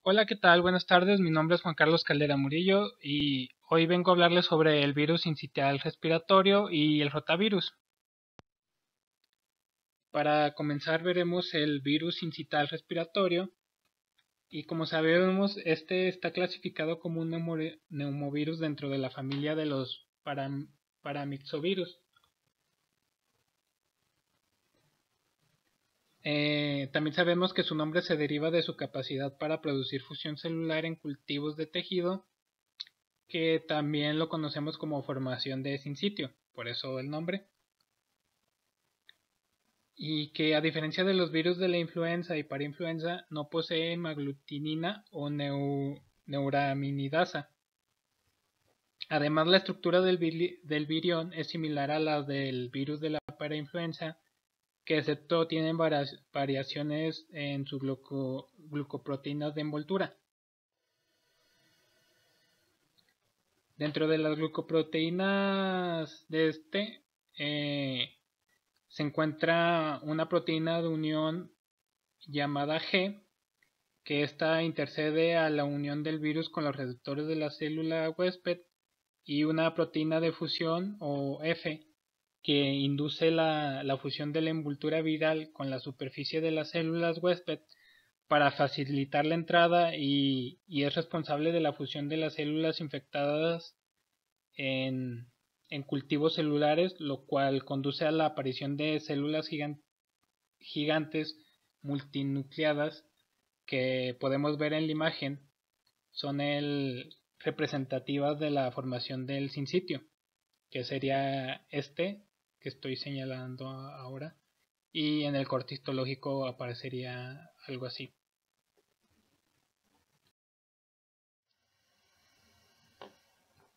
Hola, ¿qué tal? Buenas tardes, mi nombre es Juan Carlos Caldera Murillo y hoy vengo a hablarles sobre el virus sincitial respiratorio y el rotavirus. Para comenzar veremos el virus sincitial respiratorio y como sabemos este está clasificado como un neumovirus dentro de la familia de los paramyxovirus. También sabemos que su nombre se deriva de su capacidad para producir fusión celular en cultivos de tejido, que también lo conocemos como formación de sincitio, por eso el nombre, y que a diferencia de los virus de la influenza y parainfluenza no poseen aglutinina o neuraminidasa. Además, la estructura del virión es similar a la del virus de la parainfluenza, que excepto tienen variaciones en sus glucoproteínas de envoltura. Dentro de las glucoproteínas de se encuentra una proteína de unión llamada G, que esta intercede a la unión del virus con los receptores de la célula huésped, y una proteína de fusión o F, que induce la fusión de la envoltura viral con la superficie de las células huésped para facilitar la entrada y es responsable de la fusión de las células infectadas en, en cultivos celulares, lo cual conduce a la aparición de células gigantes multinucleadas que podemos ver en la imagen. Son representativas de la formación del sincitio, que sería este que estoy señalando ahora, y en el corte histológico aparecería algo así.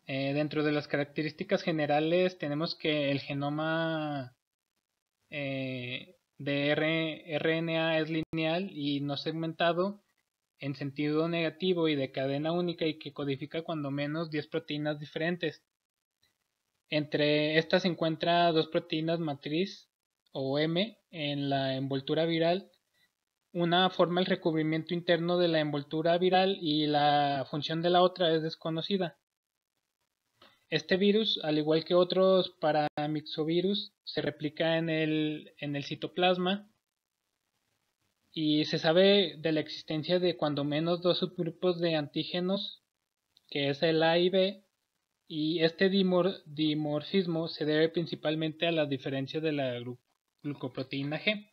Dentro de las características generales tenemos que el genoma de RNA es lineal y no segmentado en sentido negativo y de cadena única, y que codifica cuando menos 10 proteínas diferentes. Entre estas se encuentran dos proteínas matriz o M en la envoltura viral. Una forma el recubrimiento interno de la envoltura viral y la función de la otra es desconocida. Este virus, al igual que otros paramyxovirus, se replica en el citoplasma, y se sabe de la existencia de cuando menos dos subgrupos de antígenos, que es el A y B, y este dimorfismo se debe principalmente a la diferencia de la glucoproteína G.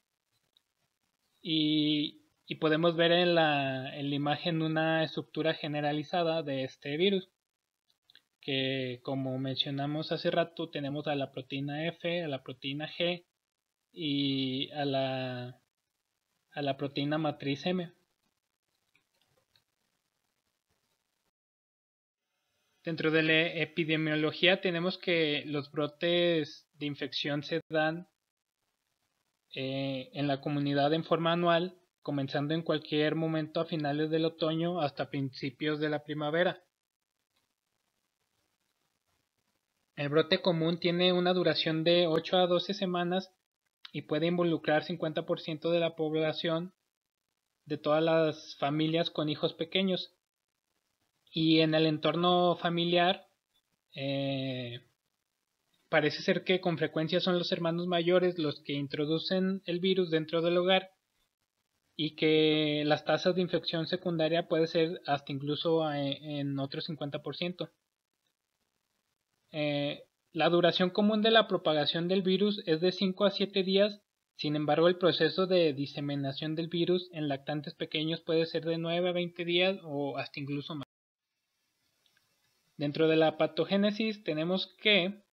Y podemos ver en la imagen una estructura generalizada de este virus, que como mencionamos hace rato tenemos a la proteína F, a la proteína G y a la proteína matriz M. Dentro de la epidemiología tenemos que los brotes de infección se dan en la comunidad en forma anual, comenzando en cualquier momento a finales del otoño hasta principios de la primavera. El brote común tiene una duración de 8 a 12 semanas y puede involucrar 50% de la población de todas las familias con hijos pequeños. Y en el entorno familiar, parece ser que con frecuencia son los hermanos mayores los que introducen el virus dentro del hogar, y que las tasas de infección secundaria puede ser hasta incluso en otro 50%. La duración común de la propagación del virus es de 5 a 7 días. Sin embargo, el proceso de diseminación del virus en lactantes pequeños puede ser de 9 a 20 días o hasta incluso más. Dentro de la patogénesis tenemos que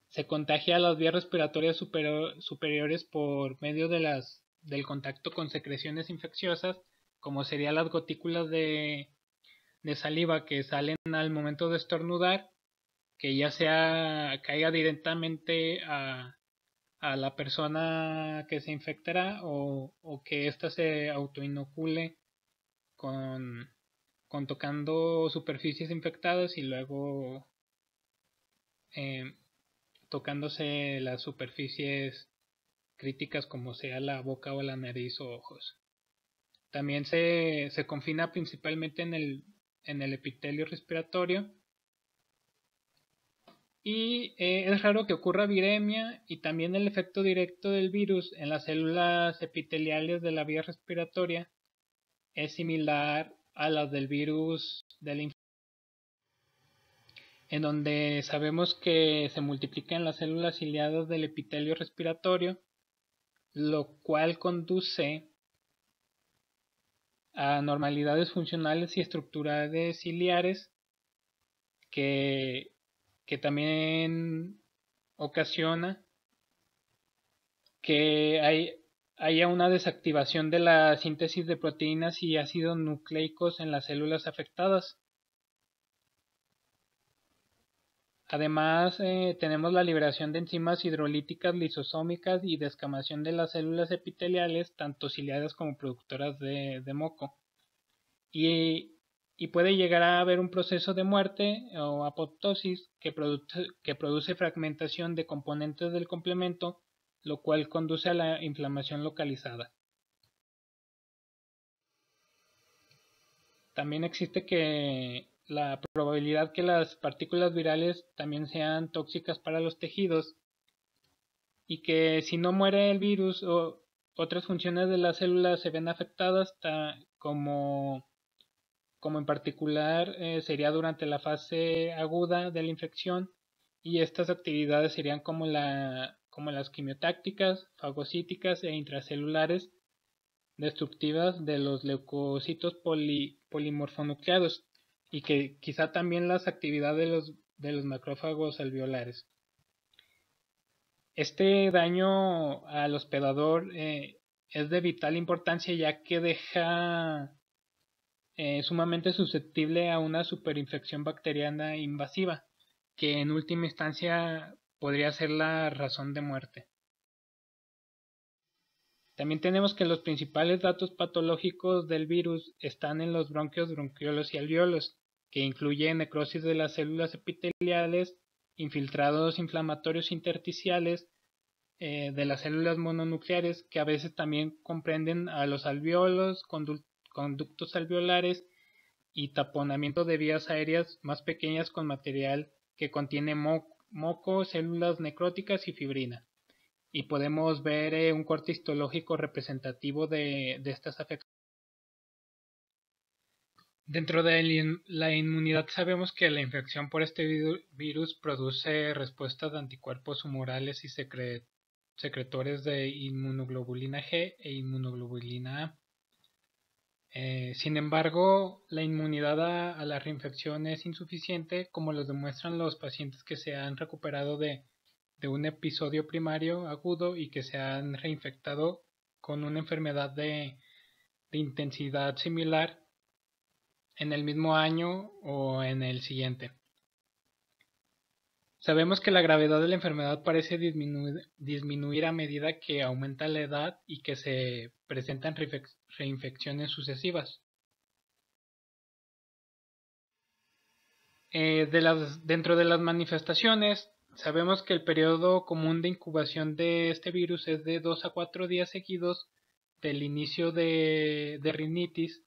se contagia a las vías respiratorias superiores por medio del contacto con secreciones infecciosas, como serían las gotículas de saliva que salen al momento de estornudar, que ya sea caiga directamente a la persona que se infectará, o que ésta se autoinocule con, con tocando superficies infectadas y luego eh, tocándose las superficies críticas como sea la boca o la nariz o ojos. también se confina principalmente en el epitelio respiratorio. Y es raro que ocurra viremia, y también el efecto directo del virus en las células epiteliales de la vía respiratoria es similar a las del virus de la infección, en donde sabemos que se multiplican las células ciliadas del epitelio respiratorio, lo cual conduce a anormalidades funcionales y estructurales ciliares que también ocasiona que haya una desactivación de la síntesis de proteínas y ácidos nucleicos en las células afectadas. Además, tenemos la liberación de enzimas hidrolíticas lisosómicas y descamación de las células epiteliales, tanto ciliadas como productoras de moco. Y puede llegar a haber un proceso de muerte o apoptosis que produce fragmentación de componentes del complemento, lo cual conduce a la inflamación localizada. También existe que la probabilidad que las partículas virales también sean tóxicas para los tejidos, y que si no muere el virus o otras funciones de las células se ven afectadas, como en particular sería durante la fase aguda de la infección, y estas actividades serían como las quimiotácticas, fagocíticas e intracelulares destructivas de los leucocitos polimorfonucleados, y que quizá también las actividades de los macrófagos alveolares. Este daño al hospedador es de vital importancia, ya que deja sumamente susceptible a una superinfección bacteriana invasiva, que en última instancia podría ser la razón de muerte. También tenemos que los principales datos patológicos del virus están en los bronquios, bronquiolos y alveolos, que incluyen necrosis de las células epiteliales, infiltrados inflamatorios intersticiales de las células mononucleares, que a veces también comprenden a los alveolos, conductos alveolares y taponamiento de vías aéreas más pequeñas con material que contiene moco, células necróticas y fibrina. Y podemos ver un corte histológico representativo de estas afecciones. Dentro de la inmunidad sabemos que la infección por este virus produce respuestas de anticuerpos humorales y secretores de inmunoglobulina G e inmunoglobulina A. Sin embargo, la inmunidad a la reinfección es insuficiente, como lo demuestran los pacientes que se han recuperado de un episodio primario agudo y que se han reinfectado con una enfermedad de intensidad similar en el mismo año o en el siguiente. Sabemos que la gravedad de la enfermedad parece disminuir a medida que aumenta la edad y que se presentan reinfecciones sucesivas. Dentro de las manifestaciones, sabemos que el periodo común de incubación de este virus es de 2 a 4 días seguidos del inicio de rinitis,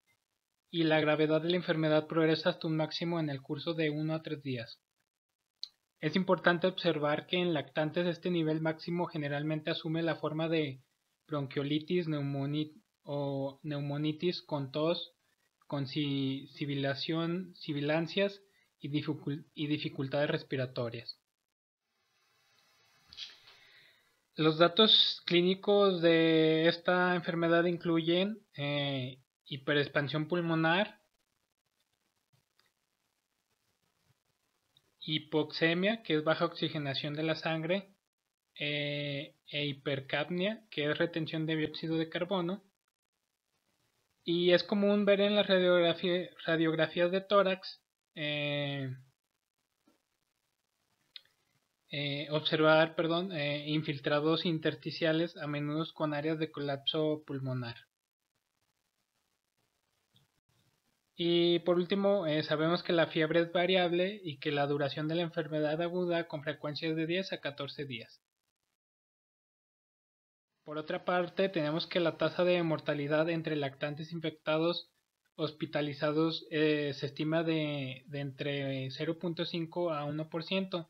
y la gravedad de la enfermedad progresa hasta un máximo en el curso de 1 a 3 días. Es importante observar que en lactantes este nivel máximo generalmente asume la forma de bronquiolitis o neumonitis con tos, con sibilancias y dificultades respiratorias. Los datos clínicos de esta enfermedad incluyen hiperexpansión pulmonar, hipoxemia, que es baja oxigenación de la sangre, e hipercapnia, que es retención de dióxido de carbono. Y es común ver en las radiografías de tórax observar infiltrados intersticiales, a menudo con áreas de colapso pulmonar. Y por último, sabemos que la fiebre es variable y que la duración de la enfermedad aguda con frecuencia es de 10 a 14 días. Por otra parte, tenemos que la tasa de mortalidad entre lactantes infectados hospitalizados se estima de entre 0.5 a 1%.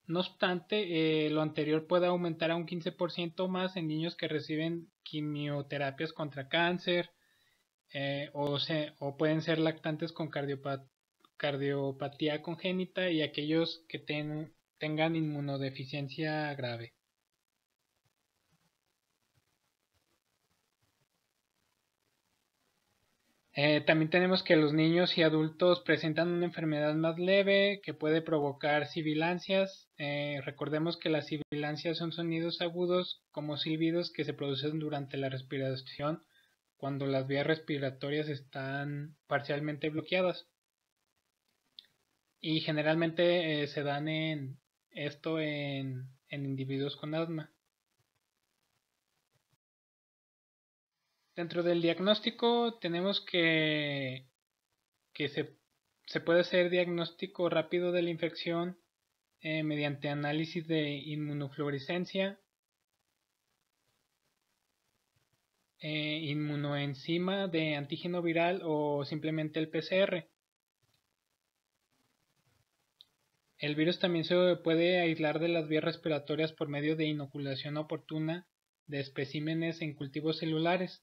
No obstante, lo anterior puede aumentar a un 15% más en niños que reciben quimioterapias contra cáncer o pueden ser lactantes con cardiopatía congénita y aquellos que tengan inmunodeficiencia grave. También tenemos que los niños y adultos presentan una enfermedad más leve que puede provocar sibilancias. Recordemos que las sibilancias son sonidos agudos como silbidos que se producen durante la respiración cuando las vías respiratorias están parcialmente bloqueadas. Y generalmente se dan en individuos con asma. Dentro del diagnóstico tenemos que se puede hacer diagnóstico rápido de la infección mediante análisis de inmunofluorescencia, inmunoenzima de antígeno viral o simplemente el PCR. El virus también se puede aislar de las vías respiratorias por medio de inoculación oportuna de especímenes en cultivos celulares.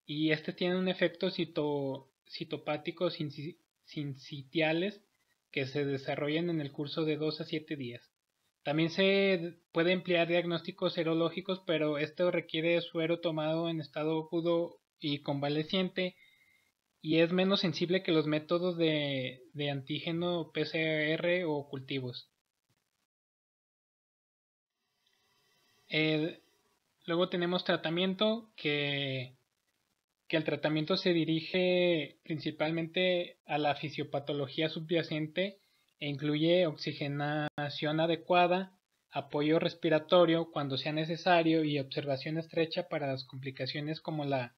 Y este tiene un efecto citopático sincitiales que se desarrollan en el curso de 2 a 7 días. También se puede emplear diagnósticos serológicos, pero esto requiere suero tomado en estado agudo y convaleciente y es menos sensible que los métodos de antígeno PCR o cultivos. Luego tenemos tratamiento que el tratamiento se dirige principalmente a la fisiopatología subyacente e incluye oxigenación adecuada, apoyo respiratorio cuando sea necesario y observación estrecha para las complicaciones como la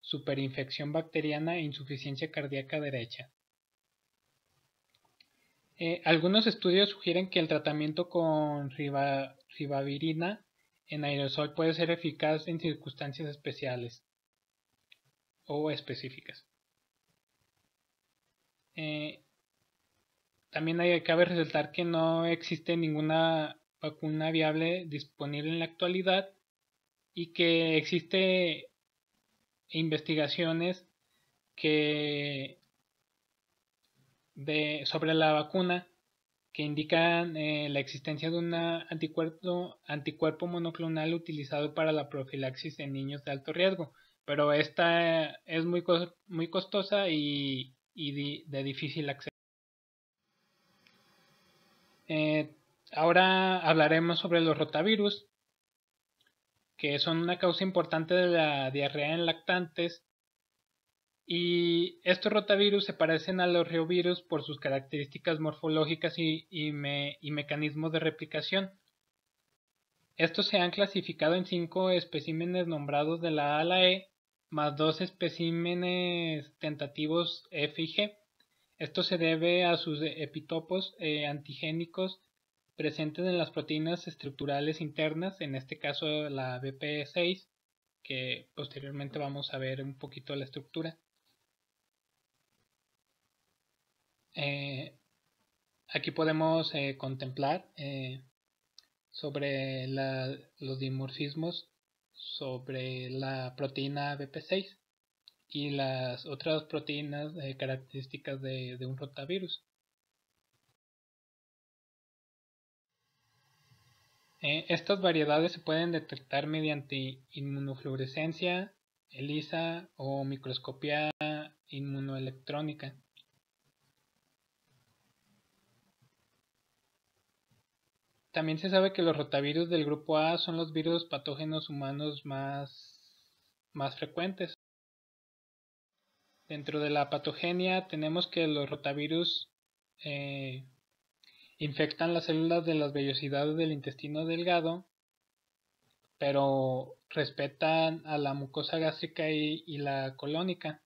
superinfección bacteriana e insuficiencia cardíaca derecha. Algunos estudios sugieren que el tratamiento con ribavirina en aerosol puede ser eficaz en circunstancias especiales o específicas. También cabe resaltar que no existe ninguna vacuna viable disponible en la actualidad y que existe investigaciones sobre la vacuna que indican la existencia de un anticuerpo monoclonal utilizado para la profilaxis en niños de alto riesgo, pero esta es muy costosa y de difícil acceso. Ahora hablaremos sobre los rotavirus, que son una causa importante de la diarrea en lactantes. Y estos rotavirus se parecen a los reovirus por sus características morfológicas y mecanismos de replicación. Estos se han clasificado en 5 especímenes nombrados de la A a la E, más 2 especímenes tentativos F y G. Esto se debe a sus epitopos antigénicos presentes en las proteínas estructurales internas, en este caso la BP6, que posteriormente vamos a ver un poquito la estructura. Aquí podemos contemplar sobre los dimorfismos sobre la proteína BP6 y las otras proteínas características de un rotavirus. Estas variedades se pueden detectar mediante inmunofluorescencia, ELISA o microscopía inmunoelectrónica. También se sabe que los rotavirus del grupo A son los virus patógenos humanos más frecuentes. Dentro de la patogenia tenemos que los rotavirus infectan las células de las vellosidades del intestino delgado, pero respetan a la mucosa gástrica y la colónica.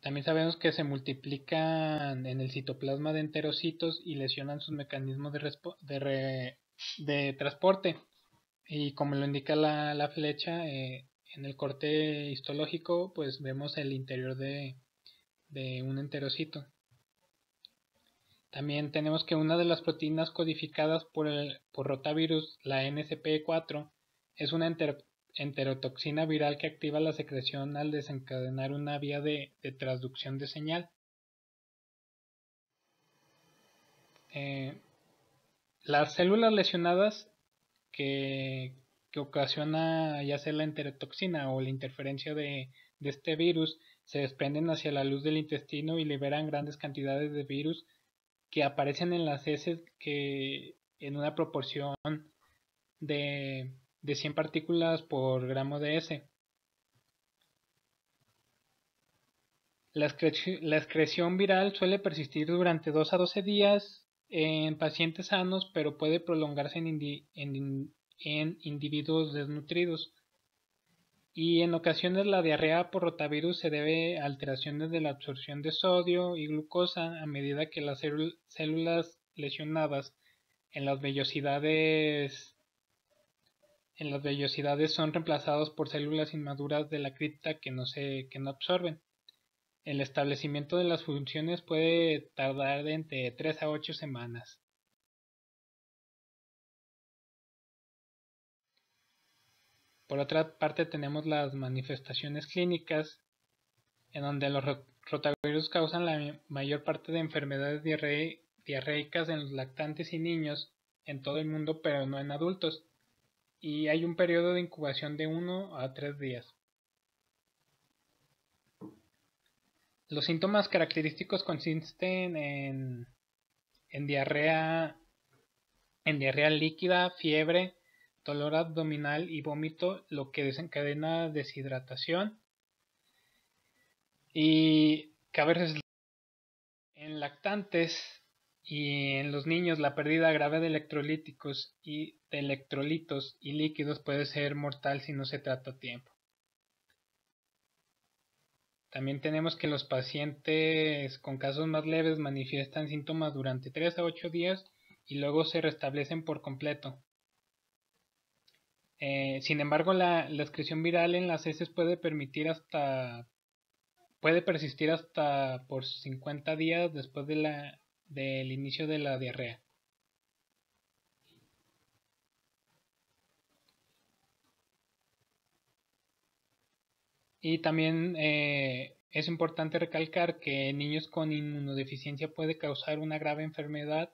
También sabemos que se multiplican en el citoplasma de enterocitos y lesionan sus mecanismos de de transporte. Y como lo indica la flecha, en el corte histológico, pues vemos el interior de un enterocito. También tenemos que una de las proteínas codificadas por rotavirus, la NSP4, es una enterotoxina viral que activa la secreción al desencadenar una vía de transducción de señal. Las células lesionadas que ocasiona ya sea la enterotoxina o la interferencia de este virus se desprenden hacia la luz del intestino y liberan grandes cantidades de virus que aparecen en las heces que en una proporción de 100 partículas por gramo de S. La excreción viral suele persistir durante 2 a 12 días en pacientes sanos, pero puede prolongarse en individuos desnutridos. Y en ocasiones la diarrea por rotavirus se debe a alteraciones de la absorción de sodio y glucosa a medida que las células lesionadas en las vellosidades son reemplazados por células inmaduras de la cripta que no absorben. El establecimiento de las funciones puede tardar de entre 3 a 8 semanas. Por otra parte tenemos las manifestaciones clínicas, en donde los rotavirus causan la mayor parte de enfermedades diarreicas en los lactantes y niños en todo el mundo, pero no en adultos. Y hay un periodo de incubación de 1 a 3 días. Los síntomas característicos consisten en diarrea líquida, fiebre, dolor abdominal y vómito, lo que desencadena deshidratación. Y cabe resaltar en lactantes y en los niños la pérdida grave de electrolitos y líquidos puede ser mortal si no se trata a tiempo. También tenemos que los pacientes con casos más leves manifiestan síntomas durante 3 a 8 días y luego se restablecen por completo. Sin embargo, la excreción viral en las heces puede persistir hasta por 50 días después del inicio de la diarrea. Y también es importante recalcar que en niños con inmunodeficiencia puede causar una grave enfermedad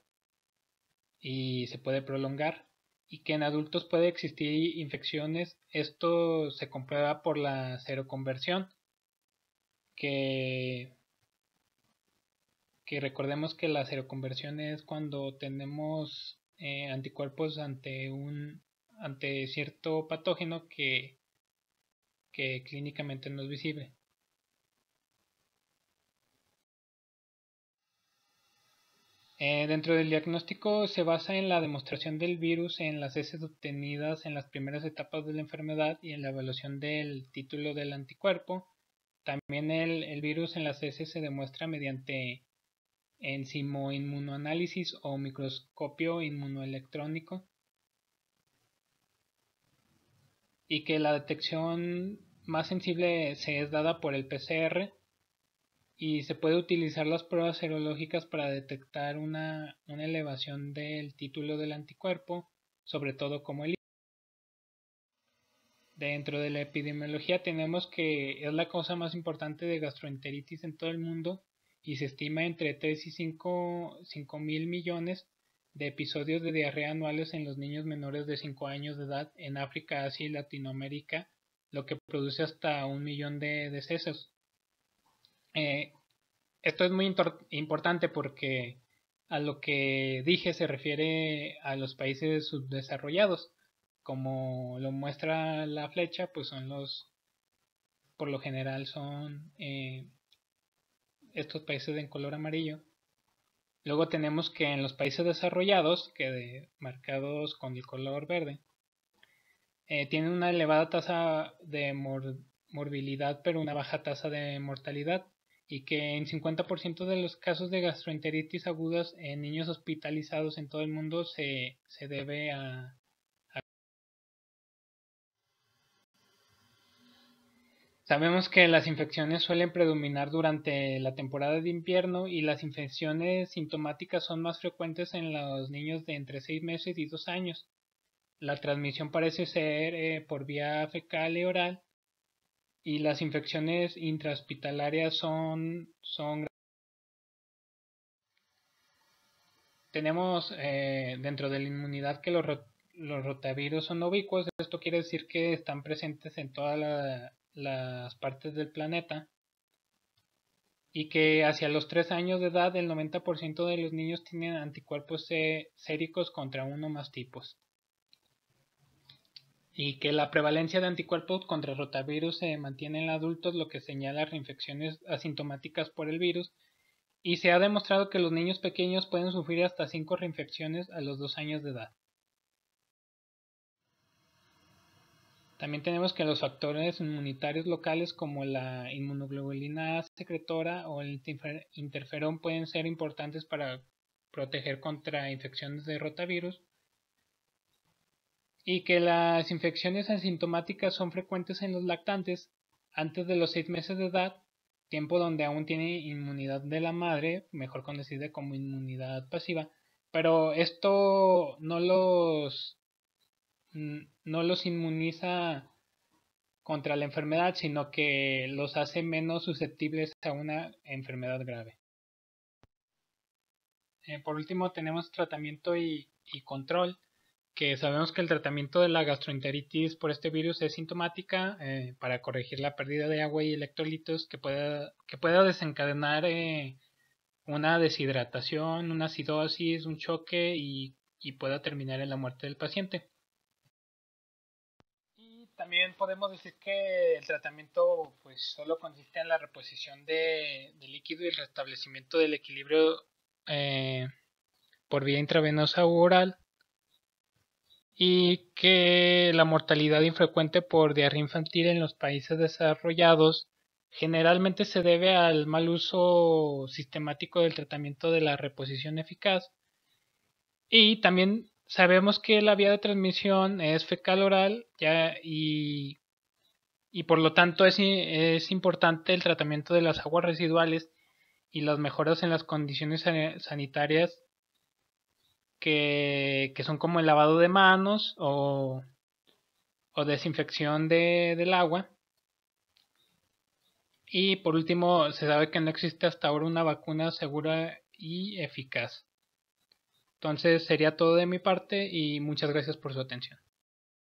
y se puede prolongar, y que en adultos puede existir infecciones. Esto se comprueba por la seroconversión, que recordemos que la seroconversión es cuando tenemos anticuerpos ante cierto patógeno que clínicamente no es visible. Dentro del diagnóstico se basa en la demostración del virus en las heces obtenidas en las primeras etapas de la enfermedad y en la evaluación del título del anticuerpo. También el virus en las heces se demuestra mediante enzimoinmunoanálisis o microscopio inmunoelectrónico, y que la detección más sensible se es dada por el PCR, y se puede utilizar las pruebas serológicas para detectar una elevación del título del anticuerpo, sobre todo como el. Dentro de la epidemiología tenemos que es la causa más importante de gastroenteritis en todo el mundo y se estima entre 3 y 5 mil millones de episodios de diarrea anuales en los niños menores de 5 años de edad en África, Asia y Latinoamérica, lo que produce hasta 1 millón de decesos. Esto es muy importante porque a lo que dije se refiere a los países subdesarrollados. Como lo muestra la flecha, pues por lo general son estos países en color amarillo. Luego tenemos que en los países desarrollados, marcados con el color verde, tienen una elevada tasa de morbilidad pero una baja tasa de mortalidad. y que en 50% de los casos de gastroenteritis agudas en niños hospitalizados en todo el mundo se debe a. Sabemos que las infecciones suelen predominar durante la temporada de invierno y las infecciones sintomáticas son más frecuentes en los niños de entre 6 meses y 2 años. La transmisión parece ser por vía fecal y oral y las infecciones intrahospitalarias son. Tenemos dentro de la inmunidad que los rotavirus son ubicuos. Esto quiere decir que están presentes en todas las partes del planeta y que hacia los 3 años de edad el 90% de los niños tienen anticuerpos séricos contra uno o más tipos. Y que la prevalencia de anticuerpos contra rotavirus se mantiene en adultos, lo que señala reinfecciones asintomáticas por el virus, y se ha demostrado que los niños pequeños pueden sufrir hasta 5 reinfecciones a los 2 años de edad. También tenemos que los factores inmunitarios locales como la inmunoglobulina A secretora o el interferón pueden ser importantes para proteger contra infecciones de rotavirus, y que las infecciones asintomáticas son frecuentes en los lactantes antes de los 6 meses de edad, tiempo donde aún tiene inmunidad de la madre, mejor conocida como inmunidad pasiva, pero esto no los inmuniza contra la enfermedad, sino que los hace menos susceptibles a una enfermedad grave. Por último tenemos tratamiento y control, que sabemos que el tratamiento de la gastroenteritis por este virus es sintomática para corregir la pérdida de agua y electrolitos que pueda desencadenar una deshidratación, una acidosis, un choque y pueda terminar en la muerte del paciente. Y también podemos decir que el tratamiento pues solo consiste en la reposición de líquido y el restablecimiento del equilibrio por vía intravenosa u oral, y que la mortalidad infrecuente por diarrea infantil en los países desarrollados generalmente se debe al mal uso sistemático del tratamiento de la reposición eficaz. Y también sabemos que la vía de transmisión es fecal oral y por lo tanto es importante el tratamiento de las aguas residuales y las mejoras en las condiciones sanitarias que son como el lavado de manos o desinfección del agua. Y por último, se sabe que no existe hasta ahora una vacuna segura y eficaz. Entonces sería todo de mi parte y muchas gracias por su atención.